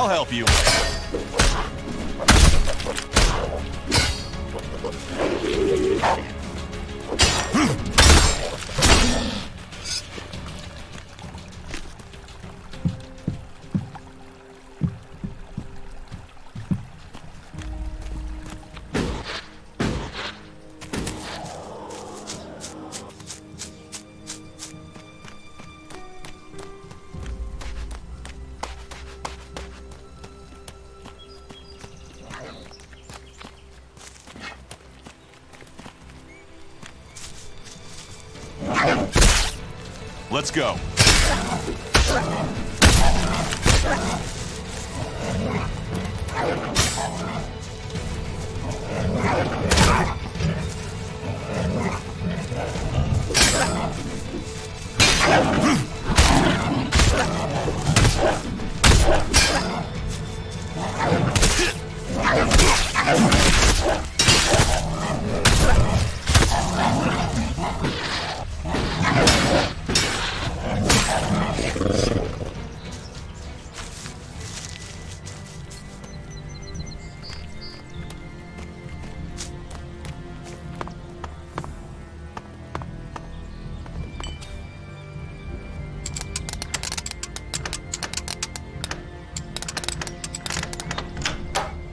I'll help you. Let's go.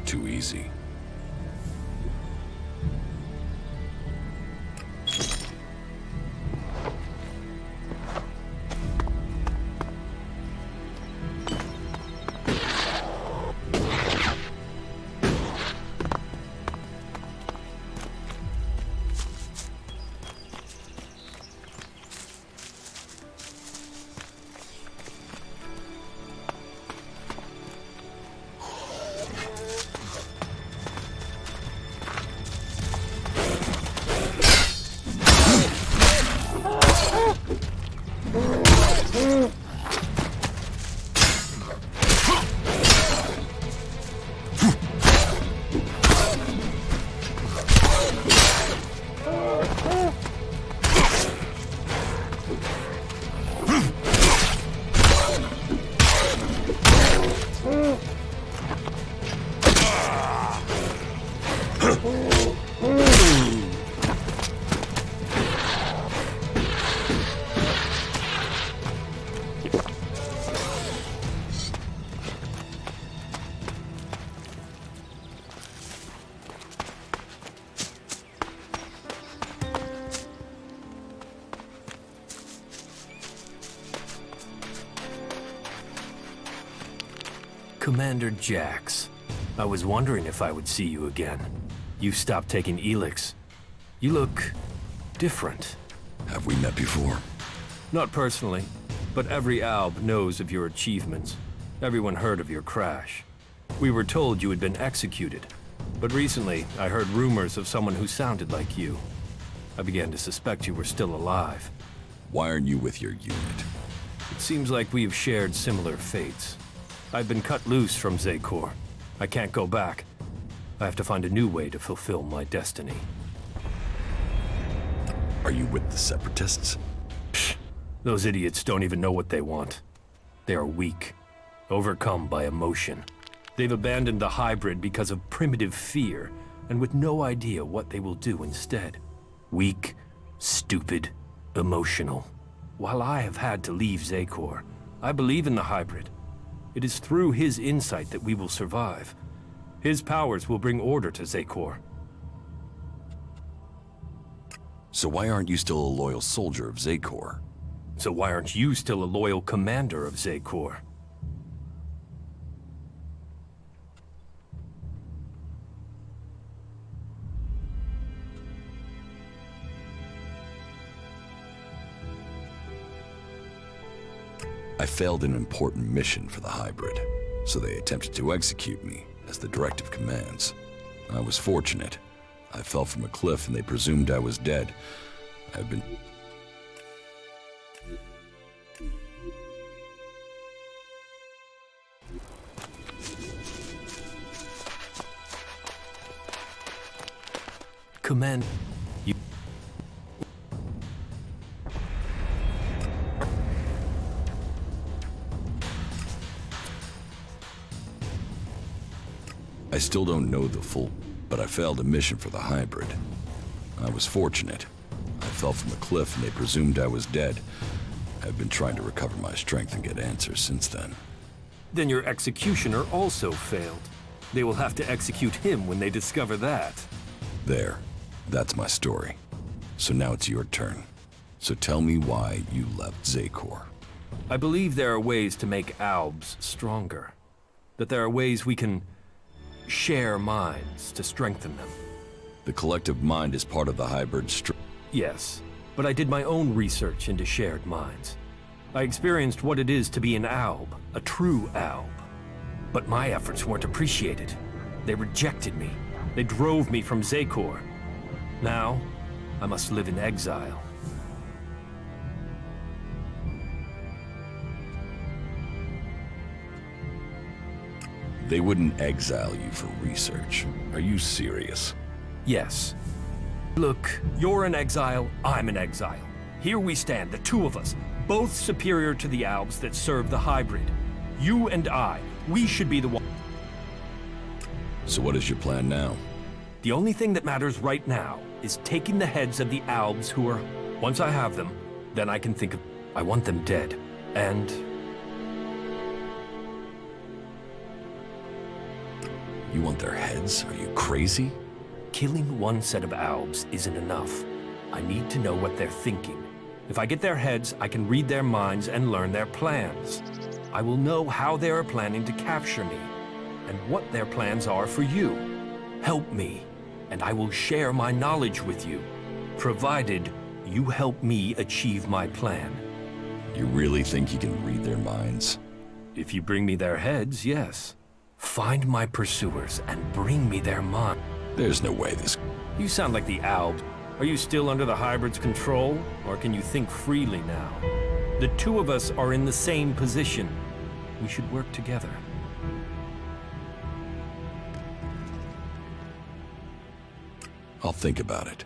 Too easy. Commander Jax, I was wondering if I would see you again. You stopped taking ELEX. You look different. Have we met before? Not personally, but every Alb knows of your achievements. Everyone heard of your crash. We were told you had been executed, but recently I heard rumors of someone who sounded like you. I began to suspect you were still alive. Why aren't you with your unit? It seems like we have shared similar fates. I've been cut loose from Zekor. I can't go back. I have to find a new way to fulfill my destiny. Are you with the Separatists? Psh, those idiots don't even know what they want. They are weak, overcome by emotion. They've abandoned the hybrid because of primitive fear, and with no idea what they will do instead. Weak, stupid, emotional. While I have had to leave Zekor, I believe in the hybrid. It is through his insight that we will survive. His powers will bring order to Zekor. So why aren't you still a loyal soldier of Zekor? So why aren't you still a loyal commander of Zekor? I failed an important mission for the hybrid, so they attempted to execute me, as the directive commands. I was fortunate. I fell from a cliff and they presumed I was dead. I've been... Command... You... I still don't know the full, but I failed a mission for the hybrid. I was fortunate. I fell from a cliff and they presumed I was dead. I've been trying to recover my strength and get answers since then. Then your executioner also failed. They will have to execute him when they discover that. There. That's my story. So now it's your turn. So tell me why you left Zakor. I believe there are ways to make ALBs stronger. That there are ways we can share minds to strengthen them. The collective mind is part of the hybrid Yes, but I did my own research into shared minds. I experienced what it is to be an ALB, a true ALB. But my efforts weren't appreciated. They rejected me. They drove me from Zakor. Now, I must live in exile. They wouldn't exile you for research. Are you serious? Yes. Look, you're in exile, I'm in exile. Here we stand, the two of us, both superior to the ALBs that serve the hybrid. You and I, we should be the one. So what is your plan now? The only thing that matters right now is taking the heads of the ALBs who are... Once I have them, then I can think of... I want them dead. And... You want their heads? Are you crazy? Killing one set of ALBs isn't enough. I need to know what they're thinking. If I get their heads, I can read their minds and learn their plans. I will know how they are planning to capture me, and what their plans are for you. Help me, and I will share my knowledge with you, provided you help me achieve my plan. You really think you can read their minds? If you bring me their heads, yes. Find my pursuers and bring me their minds. There's no way this... You sound like the ALB. Are you still under the hybrid's control, or can you think freely now? The two of us are in the same position. We should work together. I'll think about it.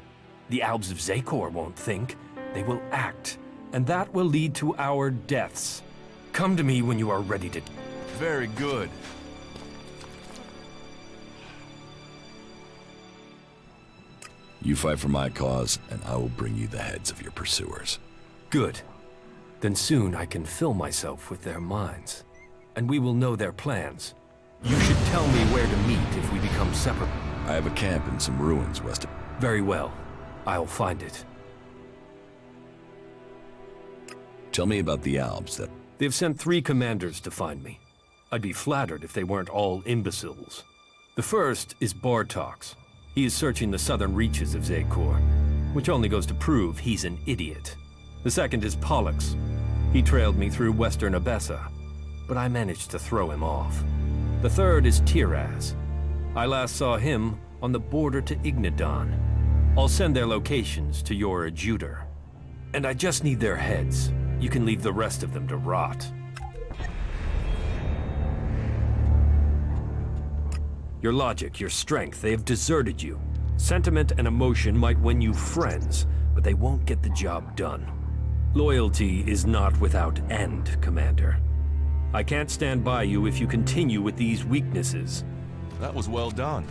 The ALBs of Zakor won't think. They will act, and that will lead to our deaths. Come to me when you are ready to... Very good. You fight for my cause, and I will bring you the heads of your pursuers. Good. Then soon I can fill myself with their minds, and we will know their plans. You should tell me where to meet if we become separate. I have a camp in some ruins west of... Very well. I'll find it. Tell me about the Alps that... They've sent 3 commanders to find me. I'd be flattered if they weren't all imbeciles. The first is Bartox. He is searching the southern reaches of Zakor, which only goes to prove he's an idiot. The second is Pollux. He trailed me through western Abessa, but I managed to throw him off. The third is Tiraz. I last saw him on the border to Ignadon. I'll send their locations to your adjutor. And I just need their heads. You can leave the rest of them to rot. Your logic, your strength, they have deserted you. Sentiment and emotion might win you friends, but they won't get the job done. Loyalty is not without end, Commander. I can't stand by you if you continue with these weaknesses. That was well done.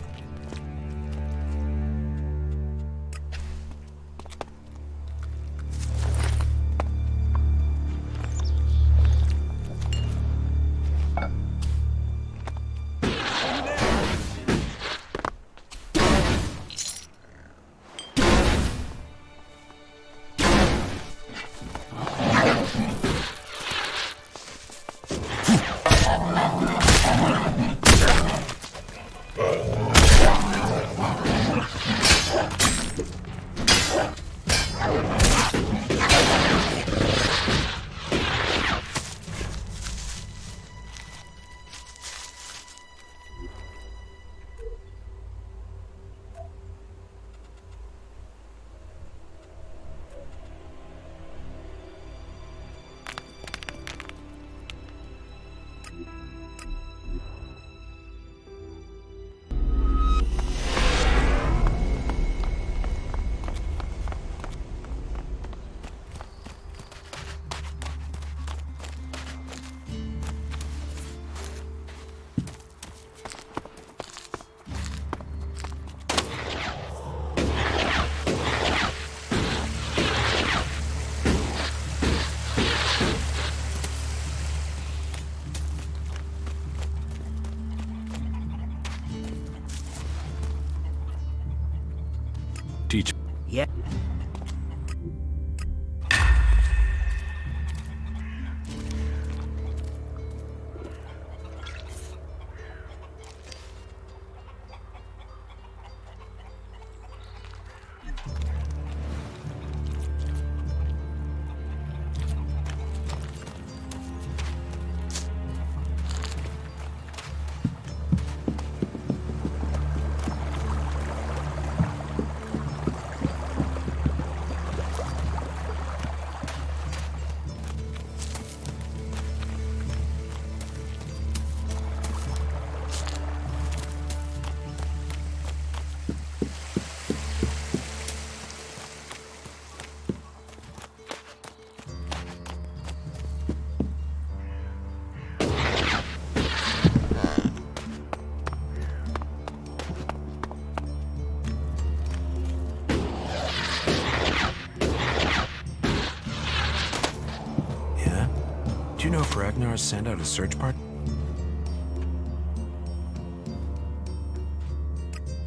if Ragnar has sent out a search party?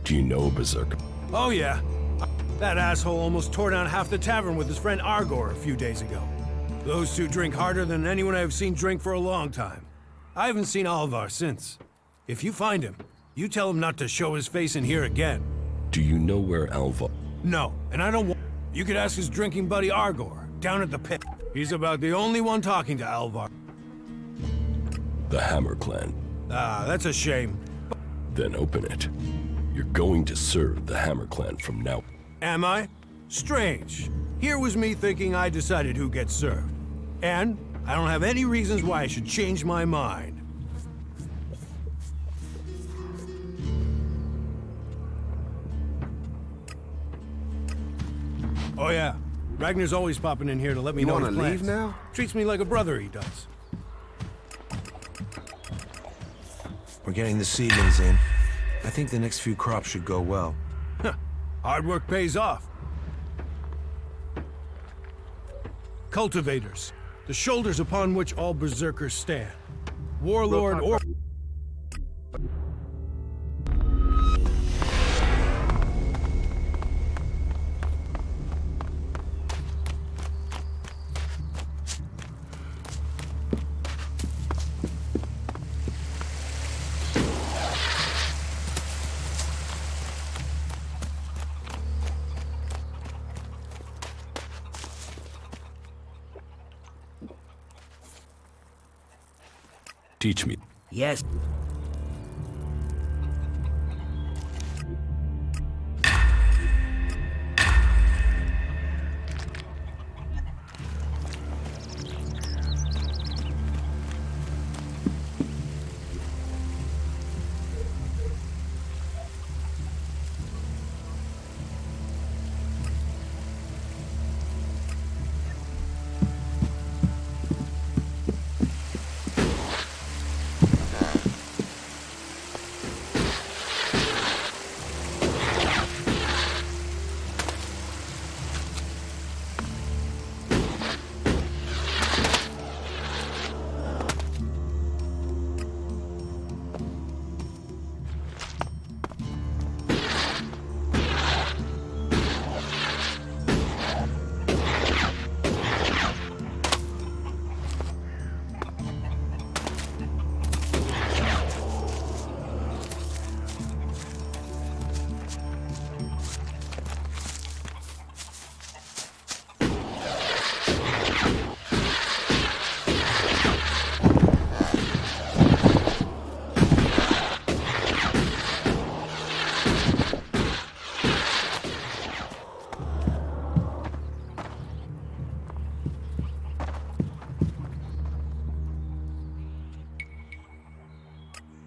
Do you know a berserker? Oh yeah. That asshole almost tore down half the tavern with his friend Argor a few days ago. Those two drink harder than anyone I've seen drink for a long time. I haven't seen Alvar since. If you find him, you tell him not to show his face in here again. Do you know where Alva... No, and I don't want... You could ask his drinking buddy Argor, down at the pit. He's about the only one talking to Alvar. The Hammer Clan? Ah, that's a shame. Then open it. You're going to serve the Hammer Clan from now... Am I? Strange. Here was me thinking I decided who gets served. And I don't have any reasons why I should change my mind. Oh yeah, Ragnar's always popping in here to let me You know wanna his plans. leave now? Treats me like a brother, he does. We're getting the seedlings in. I think the next few crops should go well. Hard work pays off. Cultivators, the shoulders upon which all berserkers stand. Warlord or... Teach me. Yes.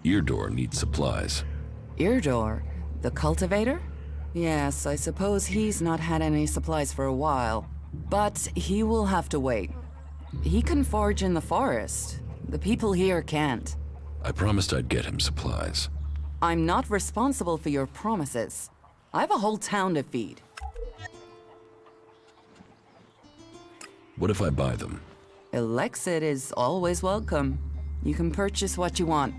Eardor needs supplies. Eardor? The cultivator? Yes, I suppose he's not had any supplies for a while. But he will have to wait. He can forage in the forest. The people here can't. I promised I'd get him supplies. I'm not responsible for your promises. I have a whole town to feed. What if I buy them? ELEX is always welcome. You can purchase what you want.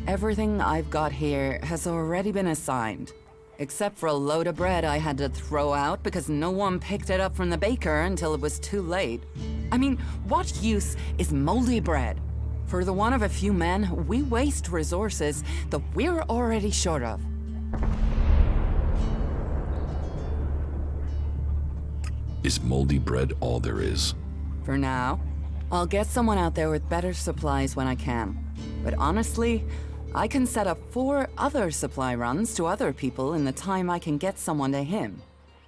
Everything I've got here has already been assigned. Except for a load of bread I had to throw out because no one picked it up from the baker until it was too late. I mean, what use is moldy bread? For the want of a few men, we waste resources that we're already short of. Is moldy bread all there is? For now. I'll get someone out there with better supplies when I can. But honestly, I can set up 4 other supply runs to other people in the time I can get someone to him.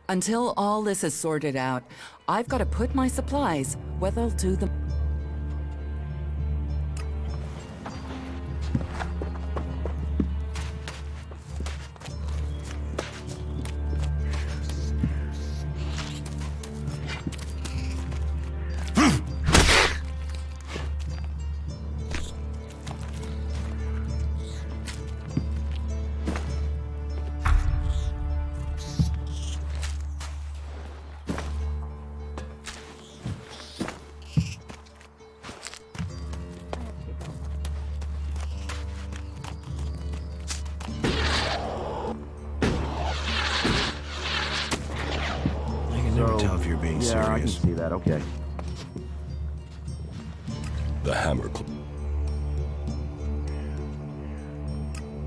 Until all this is sorted out, I've got to put my supplies where they'll do them. Yeah, I can serious. see that. Okay. The Hammer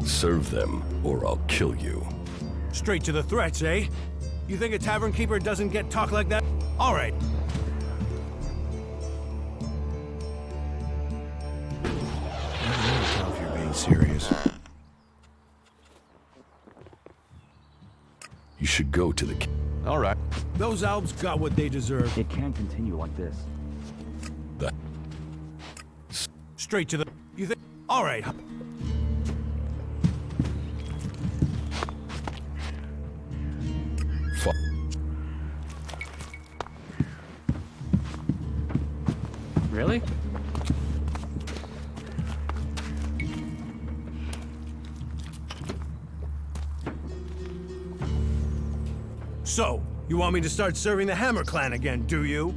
Serve them, or I'll kill you. Straight to the threats, eh? You think a tavern keeper doesn't get talk like that? All right. I can really tell if you're being serious. You should go to the... All right. Those Albs got what they deserve. It can't continue like this. The... Straight to the... You think... All right. Fu- Really? So, you want me to start serving the Hammer Clan again, do you?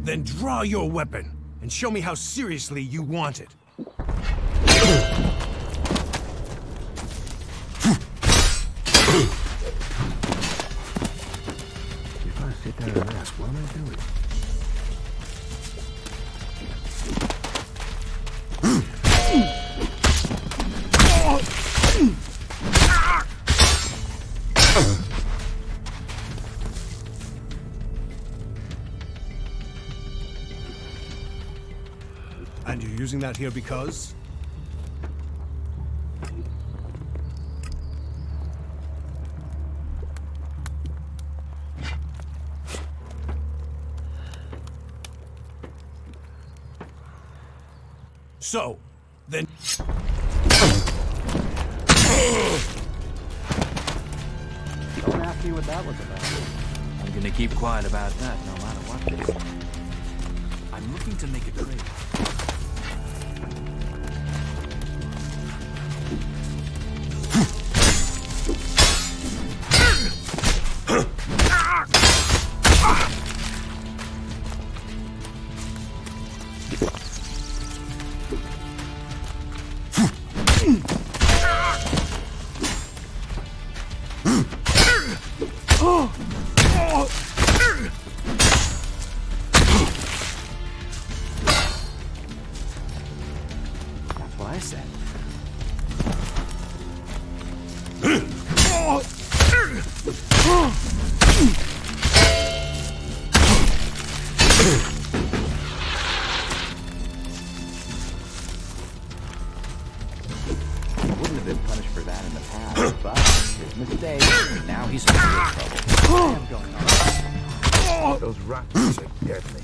Then draw your weapon and show me how seriously you want it. If I sit there and ask, what am I doing? And you're using that here because? So, then... Don't ask me what that was about. I'm gonna keep quiet about that, no matter what they say. I'm looking to make a trade. That's what I said. He wouldn't have been punished for that in the past, but his mistake, and now he's in real trouble. I am going on. Those rats are deadly.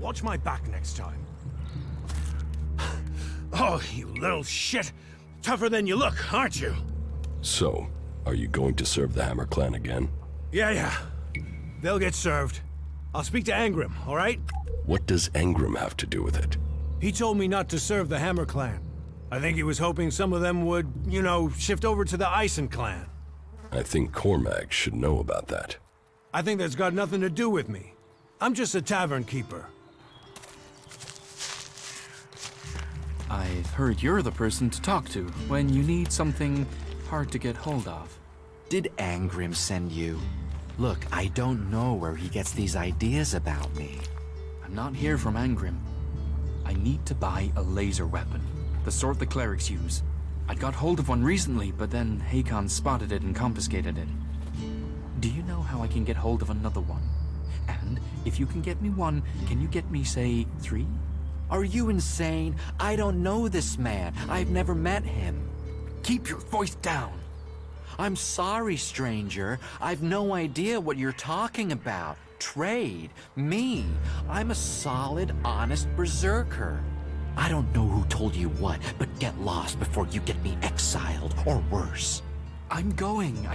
Watch my back next time. Oh, you little shit! Tougher than you look, aren't you? So, are you going to serve the Hammer Clan again? Yeah. They'll get served. I'll speak to Angrim, all right? What does Angrim have to do with it? He told me not to serve the Hammer Clan. I think he was hoping some of them would, you know, shift over to the Ison Clan. I think Cormac should know about that. I think that's got nothing to do with me. I'm just a tavern keeper. I've heard you're the person to talk to when you need something hard to get hold of. Did Angrim send you? Look, I don't know where he gets these ideas about me. I'm not here from Angrim. I need to buy a laser weapon, the sort the clerics use. I got hold of one recently, but then Hakon spotted it and confiscated it. Do you know how I can get hold of another one? And if you can get me one, can you get me, say, 3? Are you insane? I don't know this man. I've never met him. Keep your voice down. I'm sorry, stranger. I've no idea what you're talking about. Trade? Me? I'm a solid, honest berserker. I don't know who told you what, but get lost before you get me exiled, or worse. I'm going.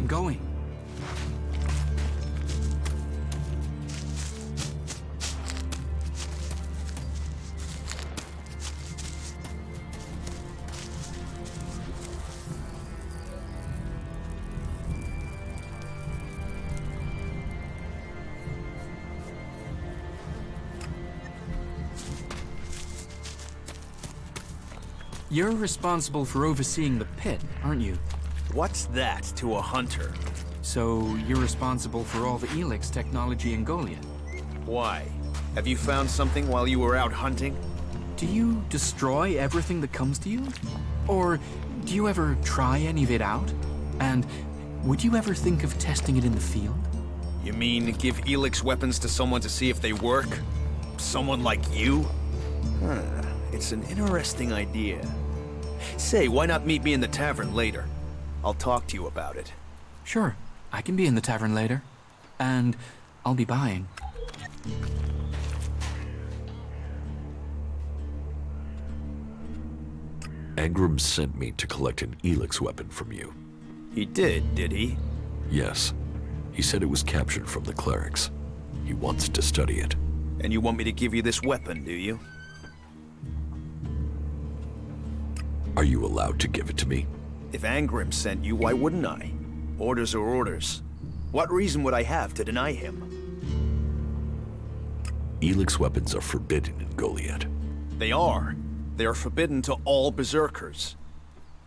You're responsible for overseeing the pit, aren't you? What's that to a hunter? So you're responsible for all the ELEX technology in Goliath. Why? Have you found something while you were out hunting? Do you destroy everything that comes to you? Or do you ever try any of it out? And would you ever think of testing it in the field? You mean give ELEX weapons to someone to see if they work? Someone like you? It's an interesting idea. Say, why not meet me in the tavern later? I'll talk to you about it. Sure, I can be in the tavern later. And I'll be buying. Angrim sent me to collect an ELEX weapon from you. He did he? Yes. He said it was captured from the clerics. He wants to study it. And you want me to give you this weapon, do you? Are you allowed to give it to me? If Angrim sent you, why wouldn't I? Orders are orders. What reason would I have to deny him? ELEX weapons are forbidden in Goliath. They are. They are forbidden to all berserkers.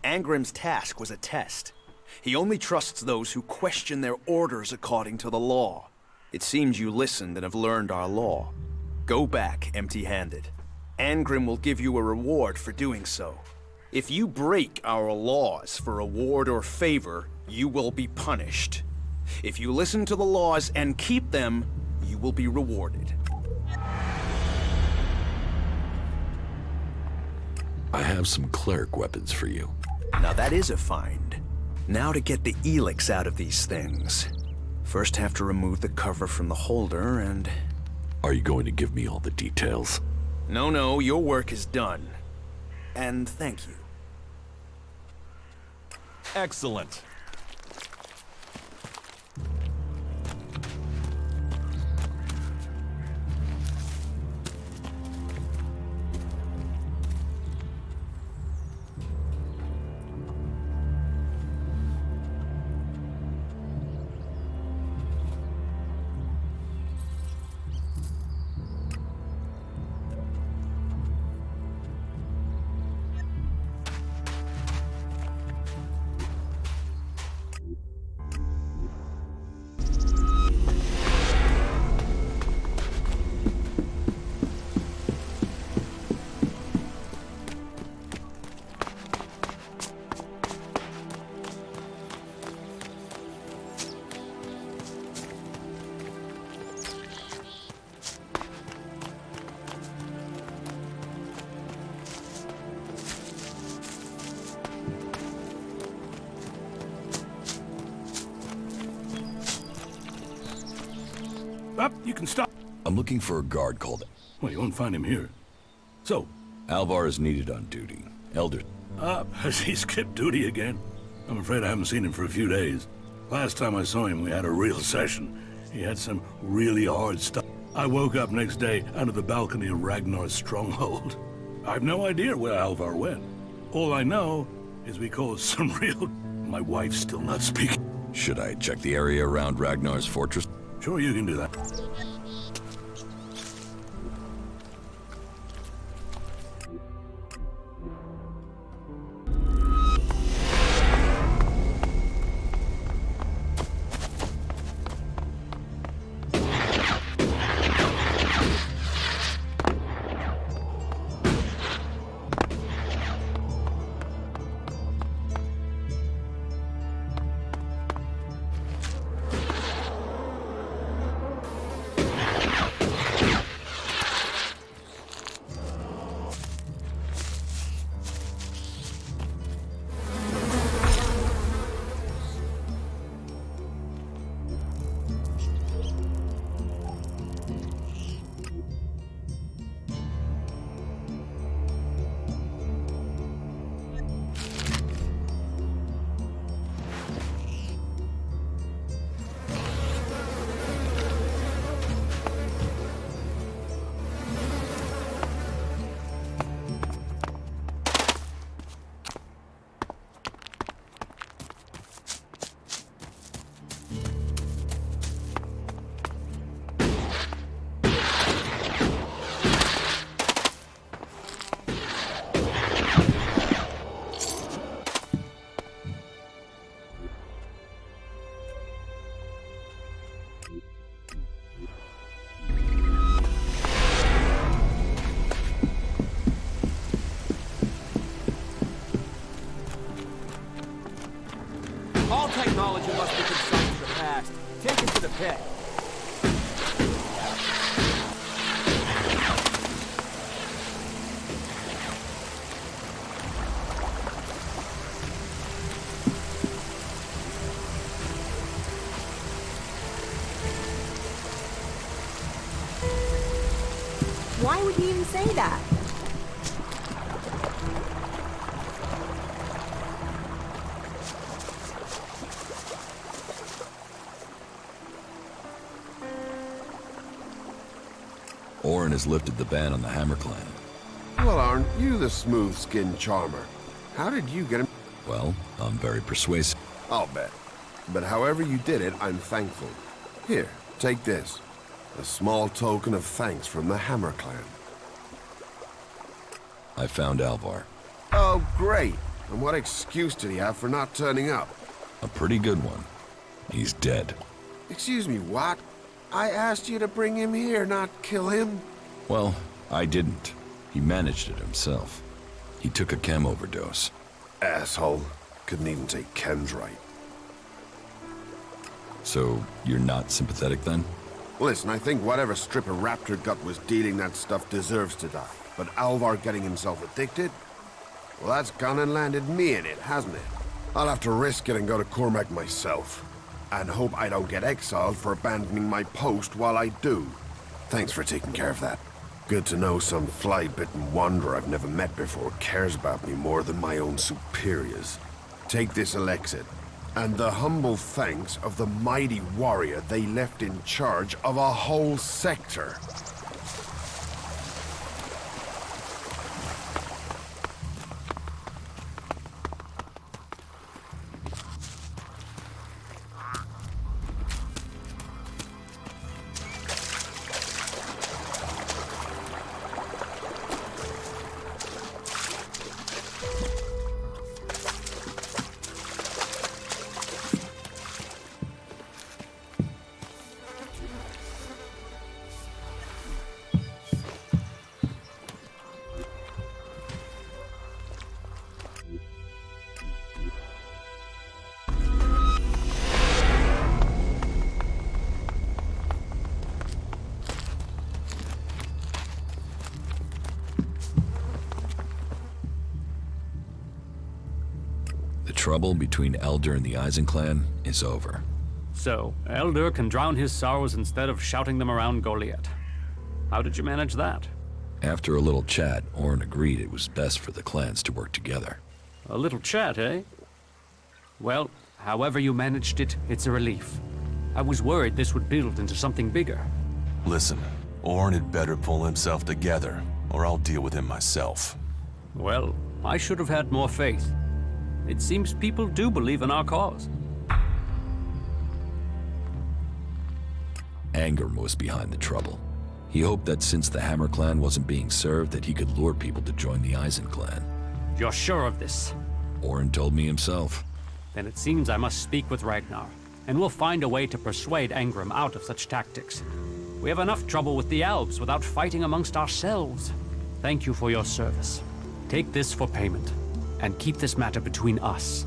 Angrim's task was a test. He only trusts those who question their orders according to the law. It seems you listened and have learned our law. Go back empty-handed. Angrim will give you a reward for doing so. If you break our laws for reward or favor, you will be punished. If you listen to the laws and keep them, you will be rewarded. I have some cleric weapons for you. Now that is a find. Now to get the ELEX out of these things. First have to remove the cover from the holder and... Are you going to give me all the details? No, your work is done. And thank you. Excellent. Up, you can stop. I'm looking for a guard called... Well, you won't find him here. So, Alvar is needed on duty. Elder... has he skipped duty again? I'm afraid I haven't seen him for a few days. Last time I saw him, we had a real session. He had some really hard stuff. I woke up next day under the balcony of Ragnar's stronghold. I've no idea where Alvar went. All I know is we caused some real... My wife's still not speaking. Should I check the area around Ragnar's fortress? Sure, you can do that. Okay. Why would you even say that? Orin has lifted the ban on the Hammer Clan. Well, aren't you the smooth-skinned charmer? How did you get him? Well, I'm very persuasive. I'll bet. But however you did it, I'm thankful. Here, take this. A small token of thanks from the Hammer Clan. I found Alvar. Oh, great. And what excuse did he have for not turning up? A pretty good one. He's dead. Excuse me, what? I asked you to bring him here, not kill him. Well, I didn't. He managed it himself. He took a chem overdose. Asshole. Couldn't even take chems right. So, you're not sympathetic then? Listen, I think whatever strip of raptor gut was dealing that stuff deserves to die. But Alvar getting himself addicted? Well, that's gone and landed me in it, hasn't it? I'll have to risk it and go to Cormac myself. And hope I don't get exiled for abandoning my post while I do. Thanks for taking care of that. Good to know some fly-bitten wanderer I've never met before cares about me more than my own superiors. Take this ELEX, and the humble thanks of the mighty warrior they left in charge of a whole sector. The trouble between Elder and the Eisenclan is over. So, Elder can drown his sorrows instead of shouting them around Goliath. How did you manage that? After a little chat, Orin agreed it was best for the clans to work together. A little chat, eh? Well, however you managed it, it's a relief. I was worried this would build into something bigger. Listen, Orin had better pull himself together, or I'll deal with him myself. Well, I should have had more faith. It seems people do believe in our cause. Angrim was behind the trouble. He hoped that since the Hammer Clan wasn't being served, that he could lure people to join the Eisenclan. You're sure of this? Orin told me himself. Then it seems I must speak with Ragnar, and we'll find a way to persuade Angrim out of such tactics. We have enough trouble with the elves without fighting amongst ourselves. Thank you for your service. Take this for payment, and keep this matter between us.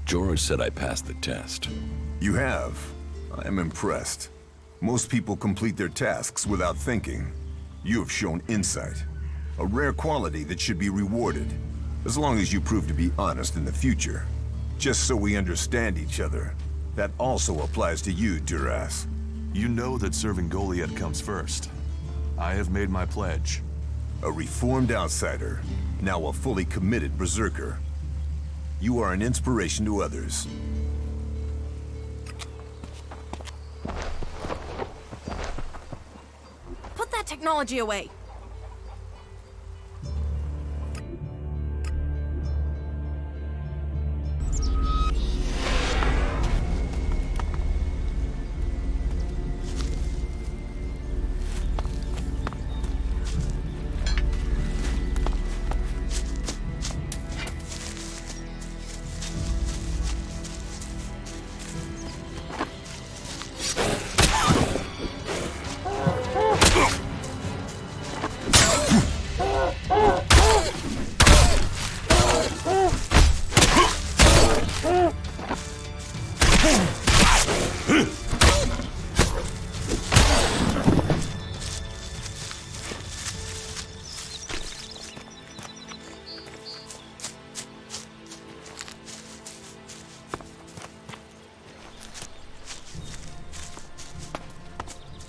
George said I passed the test. You have. I am impressed. Most people complete their tasks without thinking. You have shown insight, a rare quality that should be rewarded, as long as you prove to be honest in the future. Just so we understand each other. That also applies to you, Duras. You know that serving Goliath comes first. I have made my pledge. A reformed outsider, now a fully committed berserker. You are an inspiration to others. Put that technology away.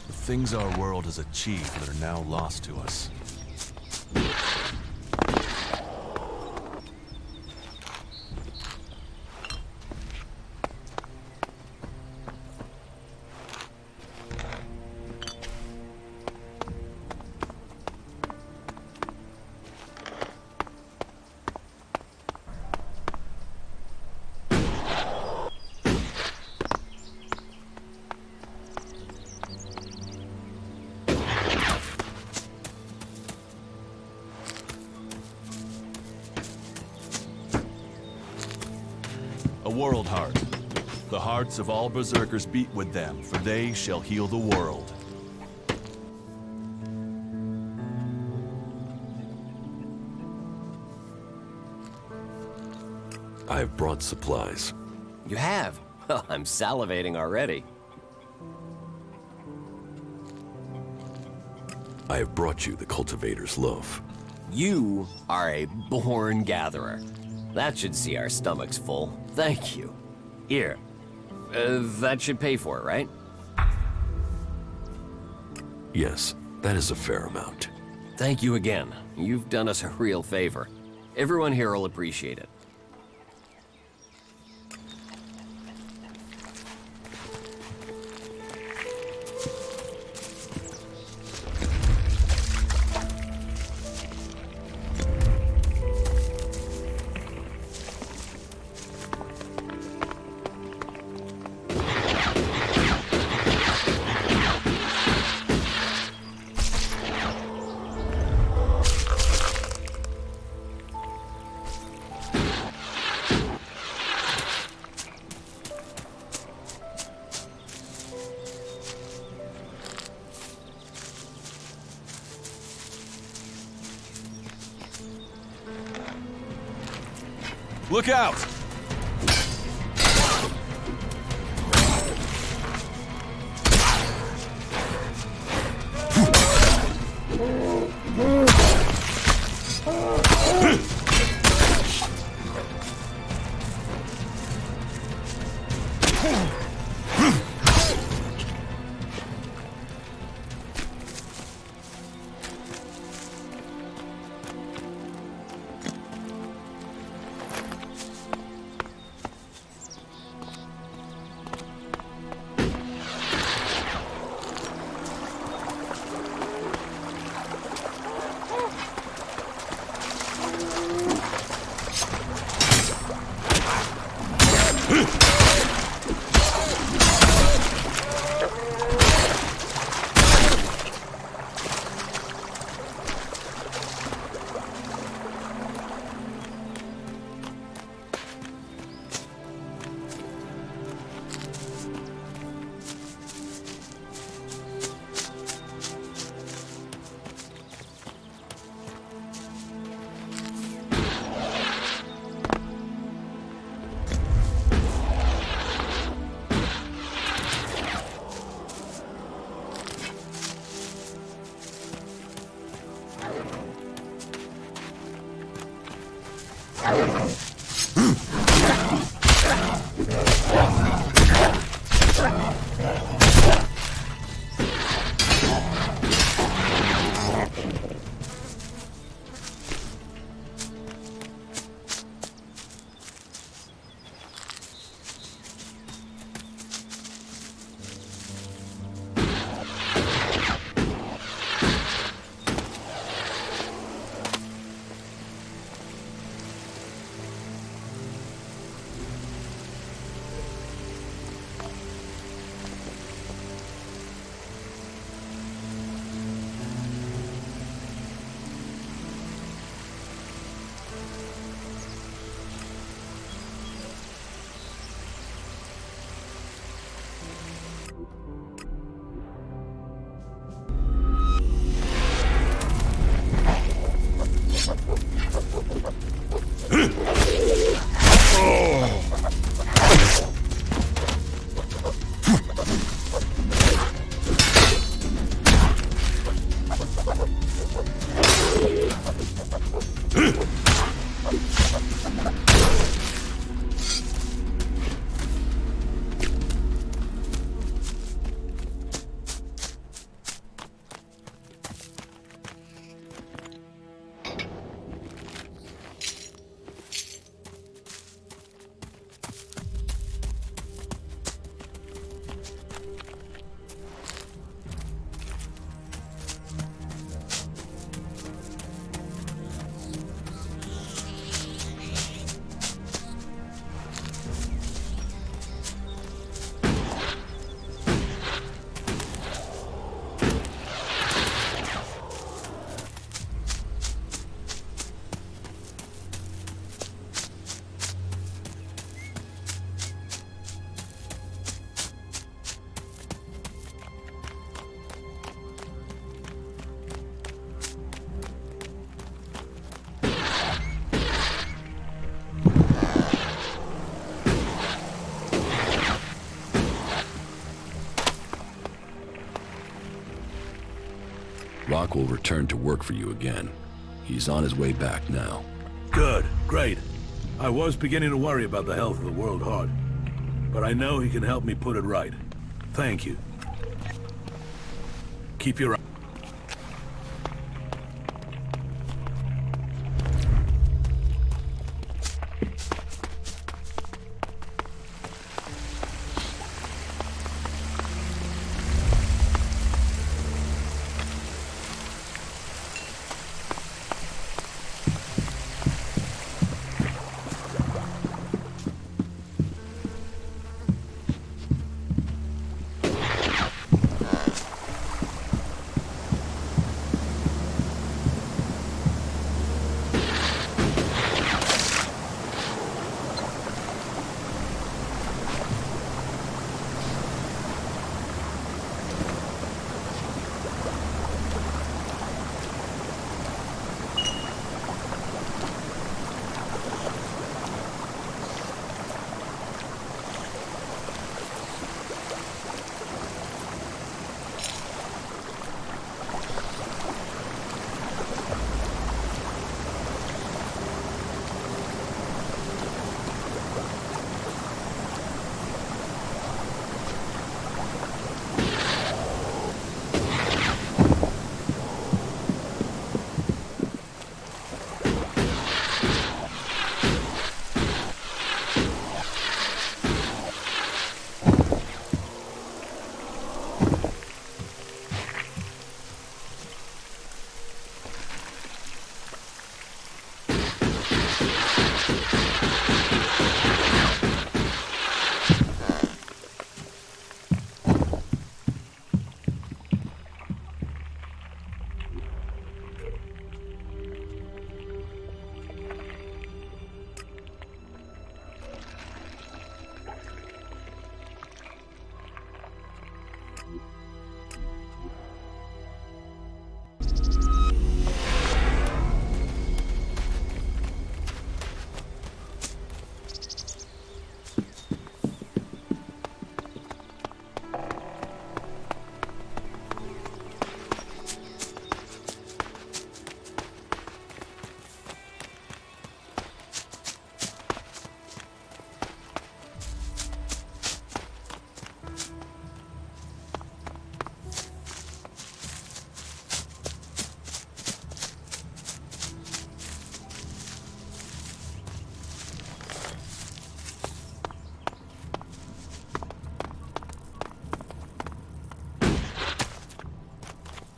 The things our world has achieved that are now lost to us. A world heart. The hearts of all berserkers beat with them, for they shall heal the world. I've brought supplies. You have? Well, I'm salivating already. I have brought you the cultivator's loaf. You are a born gatherer. That should see our stomachs full. Thank you. Here. That should pay for it, right? Yes, that is a fair amount. Thank you again. You've done us a real favor. Everyone here will appreciate it. Look out! Rock will return to work for you again. He's on his way back now. Good. Great. I was beginning to worry about the health of the World Heart. But I know he can help me put it right. Thank you. Keep your eye.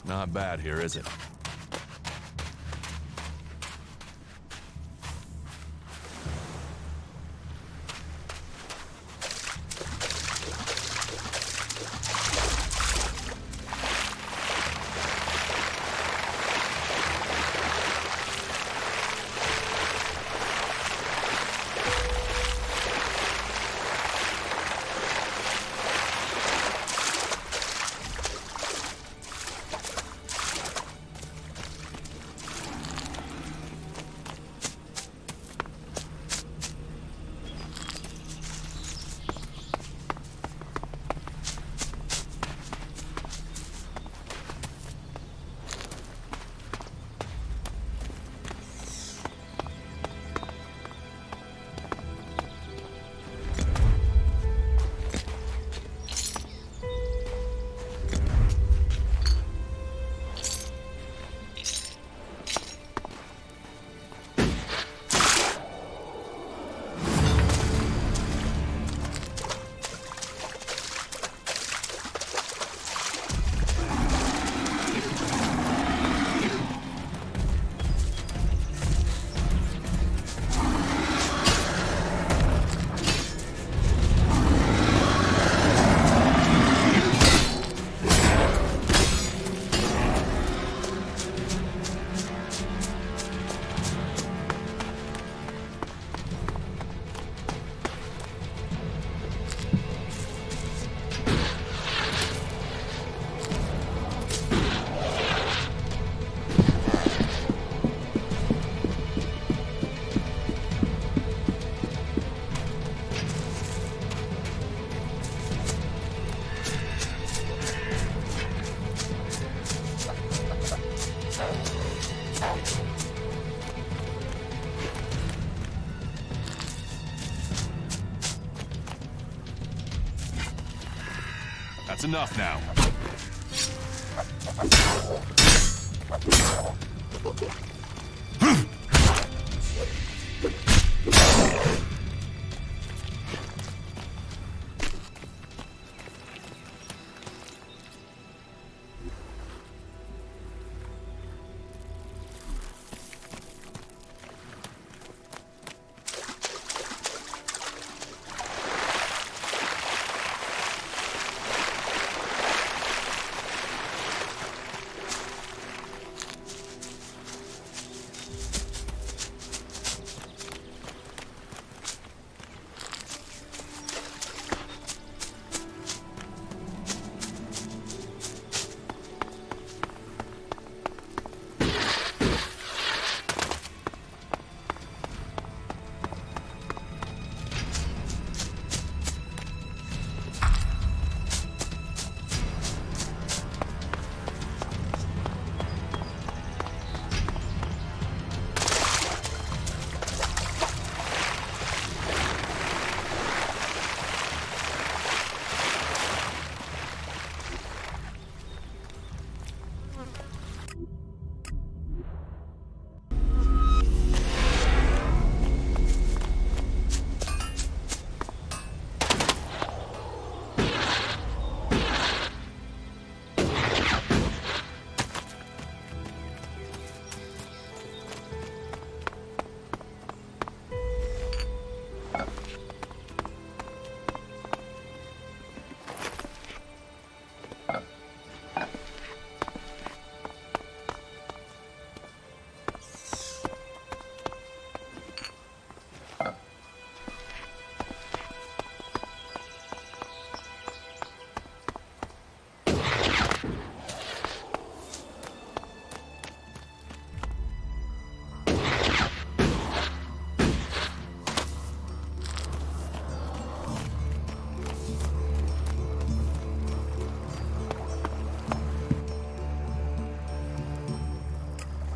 Not bad here, is it? That's enough now.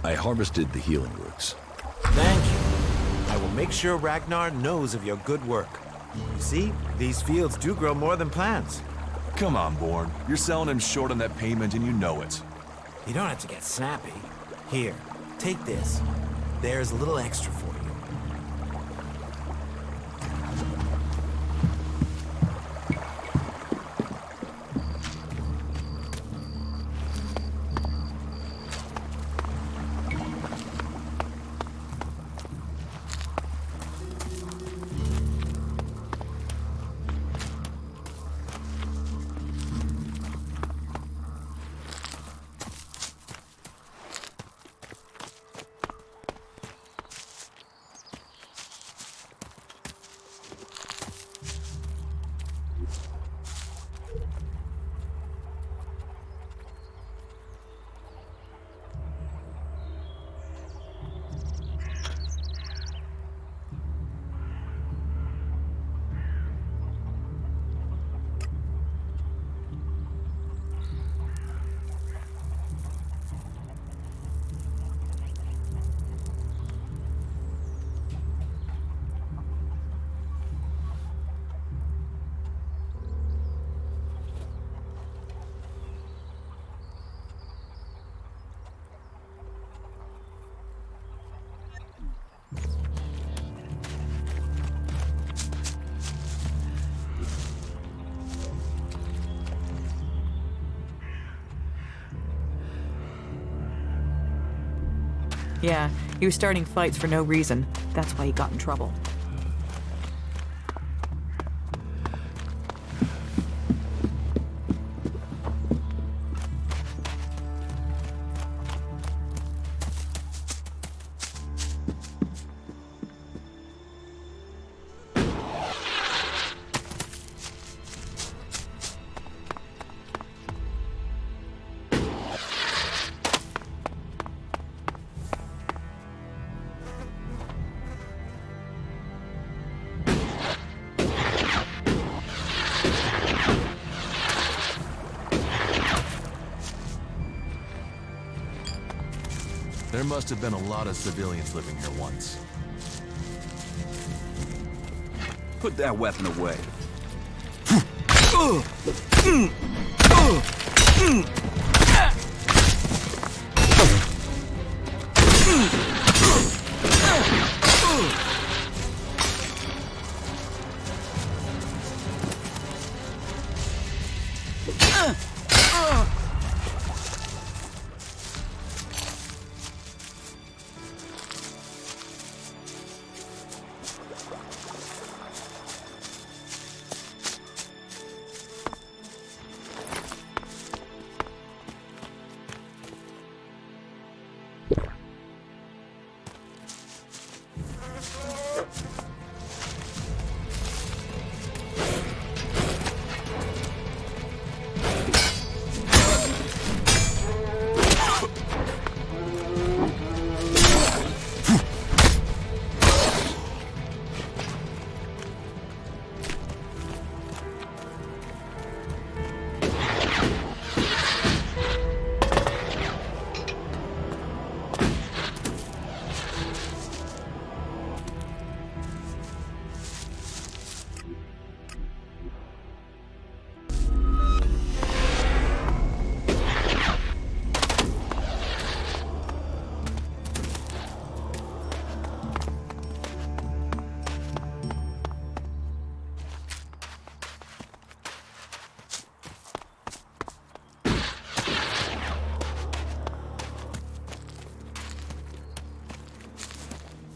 I harvested the healing roots. Thank you. I will make sure Ragnar knows of your good work. You see, these fields do grow more than plants. Come on, Bourne. You're selling him short on that payment and you know it. You don't have to get snappy. Here, take this. There's a little extra for you. Yeah, he was starting fights for no reason. That's why he got in trouble. There must have been a lot of civilians living here once. Put that weapon away.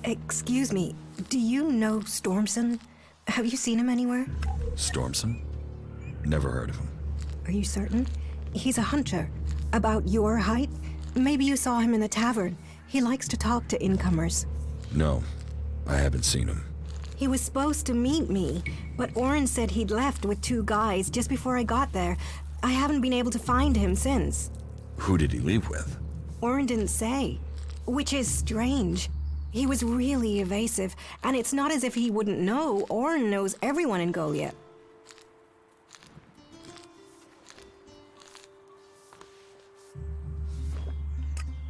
Excuse me, do you know Stormson? Have you seen him anywhere? Stormson? Never heard of him. Are you certain? He's a hunter. About your height? Maybe you saw him in the tavern. He likes to talk to incomers. No, I haven't seen him. He was supposed to meet me, but Orin said he'd left with 2 guys just before I got there. I haven't been able to find him since. Who did he leave with? Orin didn't say, which is strange. He was really evasive, and it's not as if he wouldn't know. Orin knows everyone in Goliath.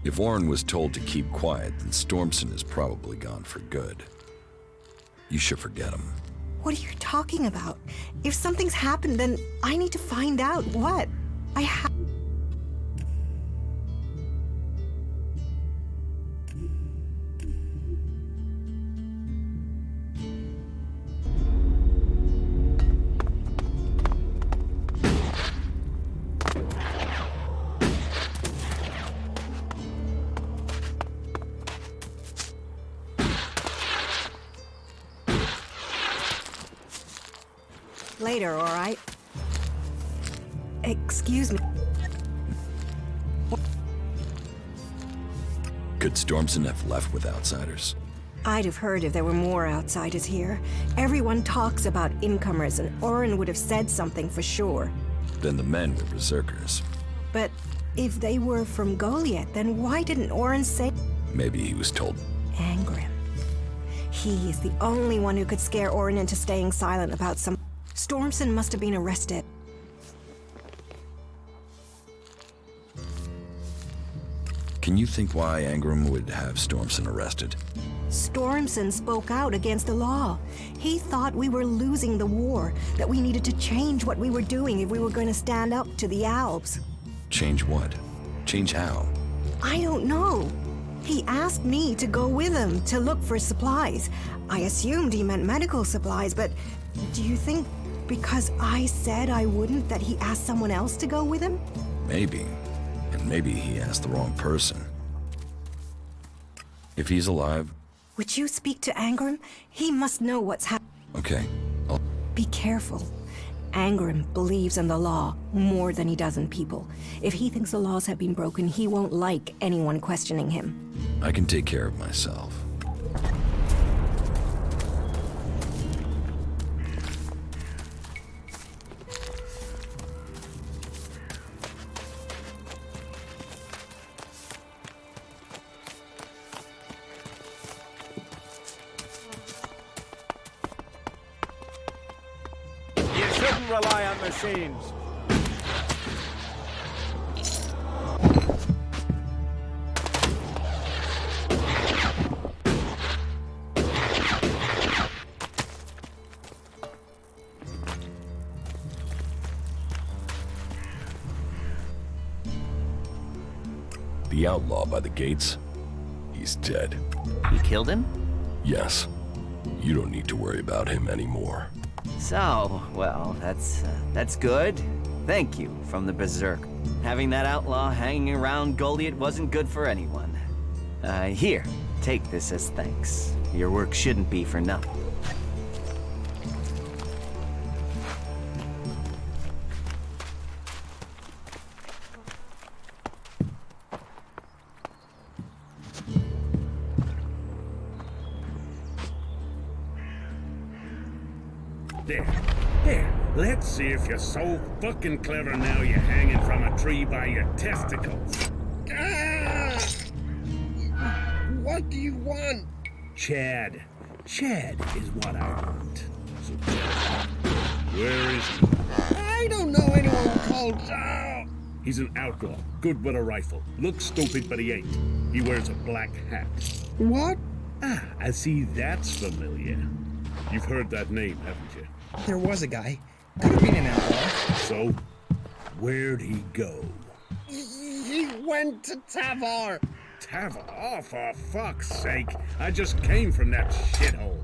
If Orin was told to keep quiet, then Stormson is probably gone for good. You should forget him. What are you talking about? If something's happened, then I need to find out what. I have... Later, all right? Excuse me. Could Stormson have left with outsiders? I'd have heard if there were more outsiders here. Everyone talks about incomers, and Orin would have said something for sure. Then the men were berserkers. But if they were from Goliath, then why didn't Orin say... Maybe he was told. Angrim. He is the only one who could scare Orin into staying silent about some... Stormson must have been arrested. Can you think why Angrim would have Stormson arrested? Stormson spoke out against the law. He thought we were losing the war, that we needed to change what we were doing if we were going to stand up to the Alps. Change what? Change how? I don't know. He asked me to go with him to look for supplies. I assumed he meant medical supplies, but do you think because I said I wouldn't that he asked someone else to go with him? Maybe. And maybe he asked the wrong person. If he's alive, Would you speak to Angrim? He must know what's happening. okay. Be careful. Angrim believes in the law more than he does in people. If he thinks the laws have been broken, he won't like anyone questioning him. I can take care of myself. You shouldn't rely on machines. The outlaw by the gates, he's dead. You killed him? Yes. You don't need to worry about him anymore. So, well, that's good. Thank you from the Berserk. Having that outlaw hanging around Goliath wasn't good for anyone. Here, take this as thanks. Your work shouldn't be for nothing. There. Let's see if you're so fucking clever now you're hanging from a tree by your testicles. Ah! What do you want? Chad. Chad is what I want. So Chad, where is he? I don't know anyone called... He's an outlaw, good with a rifle. Looks stupid, but he ain't. He wears a black hat. What? Ah, I see that's familiar. You've heard that name, haven't you? There was a guy. Could have been an outlaw. So, where'd he go? He went to Tavar. Tavar? Oh, for fuck's sake. I just came from that shithole.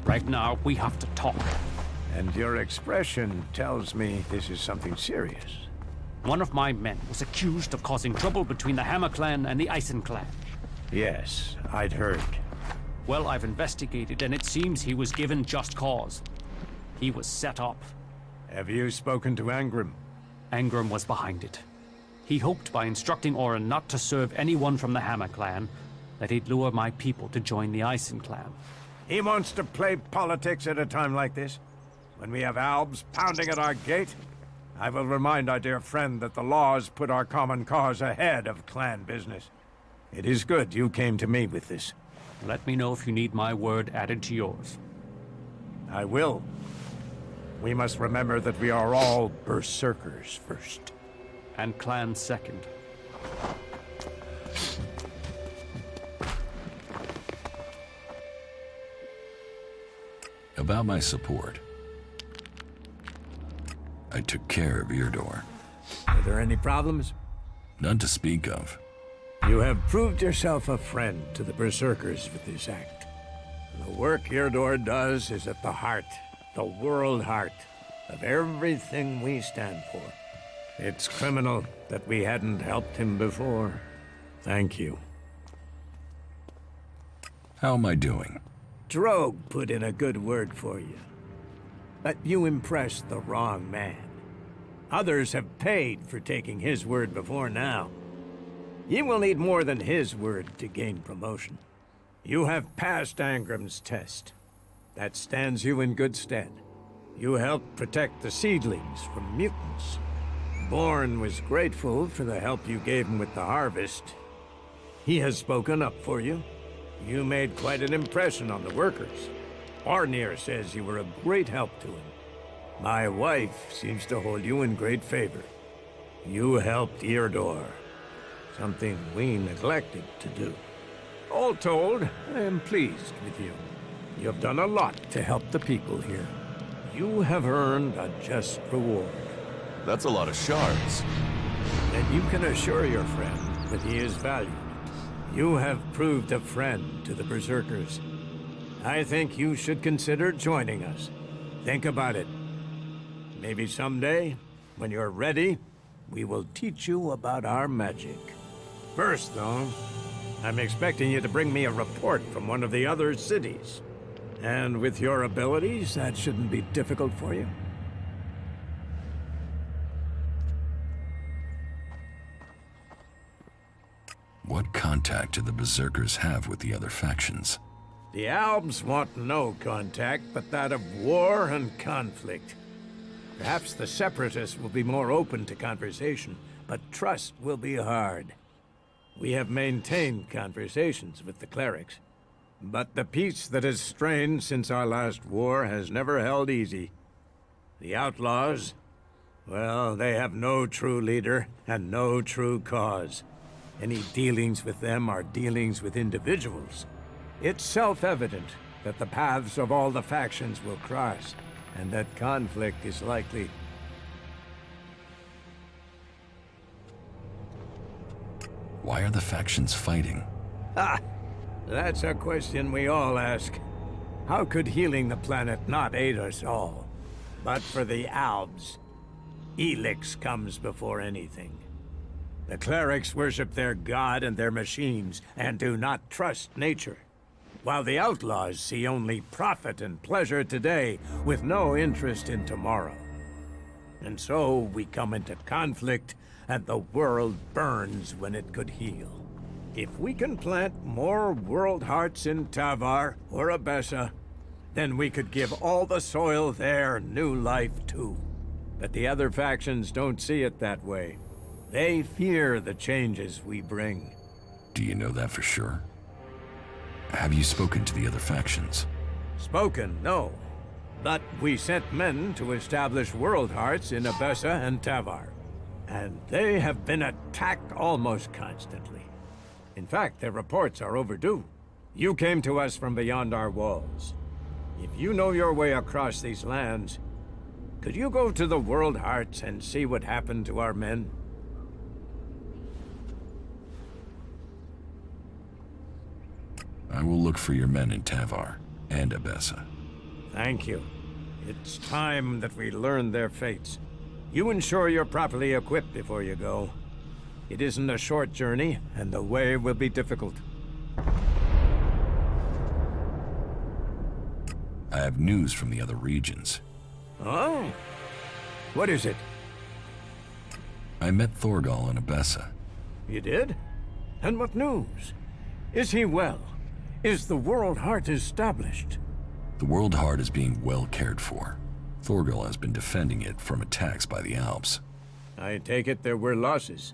Right now, we have to talk. And your expression tells me this is something serious. One of my men was accused of causing trouble between the Hammer Clan and the Eisen Clan. Yes, I'd heard. Well, I've investigated, and it seems he was given just cause. He was set up. Have you spoken to Angrim? Angrim was behind it. He hoped by instructing Orin not to serve anyone from the Hammer Clan, that he'd lure my people to join the Eisen Clan. He wants to play politics at a time like this? When we have Albs pounding at our gate? I will remind our dear friend that the laws put our common cause ahead of clan business. It is good you came to me with this. Let me know if you need my word added to yours. I will. We must remember that we are all berserkers first. And clans second. About my support. I took care of Eardor. Are there any problems? None to speak of. You have proved yourself a friend to the Berserkers with this act. The work Eardor does is at the heart, the world heart, of everything we stand for. It's criminal that we hadn't helped him before. Thank you. How am I doing? Drogue put in a good word for you. But you impressed the wrong man. Others have paid for taking his word before now. You will need more than his word to gain promotion. You have passed Angrim's test. That stands you in good stead. You helped protect the seedlings from mutants. Born was grateful for the help you gave him with the harvest. He has spoken up for you. You made quite an impression on the workers. Arnir says you were a great help to him. My wife seems to hold you in great favor. You helped Eardor, something we neglected to do. All told, I am pleased with you. You have done a lot to help the people here. You have earned a just reward. That's a lot of shards. And you can assure your friend that he is valued. You have proved a friend to the Berserkers. I think you should consider joining us. Think about it. Maybe someday, when you're ready, we will teach you about our magic. First, though, I'm expecting you to bring me a report from one of the other cities. And with your abilities, that shouldn't be difficult for you. What contact do the Berserkers have with the other factions? The Albs want no contact but that of war and conflict. Perhaps the Separatists will be more open to conversation, but trust will be hard. We have maintained conversations with the clerics, but the peace that has strained since our last war has never held easy. The outlaws, well, they have no true leader and no true cause. Any dealings with them are dealings with individuals. It's self-evident that the paths of all the factions will cross, and that conflict is likely. Why are the factions fighting? Ah! That's a question we all ask. How could healing the planet not aid us all? But for the Albs, ELEX comes before anything. The clerics worship their god and their machines, and do not trust nature. While the outlaws see only profit and pleasure today, with no interest in tomorrow. And so we come into conflict, and the world burns when it could heal. If we can plant more world hearts in Tavar or Abessa, then we could give all the soil there new life too. But the other factions don't see it that way. They fear the changes we bring. Do you know that for sure? Have you spoken to the other factions? Spoken, no. But we sent men to establish world hearts in Abessa and Tavar. And they have been attacked almost constantly. In fact, their reports are overdue. You came to us from beyond our walls. If you know your way across these lands, could you go to the World Hearts and see what happened to our men? I will look for your men in Tavar and Abessa. Thank you. It's time that we learn their fates. You ensure you're properly equipped before you go. It isn't a short journey, and the way will be difficult. I have news from the other regions. Oh? What is it? I met Thorgal in Abessa. You did? And what news? Is he well? Is the World Heart established? The World Heart is being well cared for. Thorgal has been defending it from attacks by the Alps. I take it there were losses.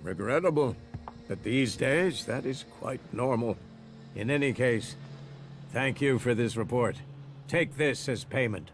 Regrettable, but these days that is quite normal. In any case, thank you for this report. Take this as payment.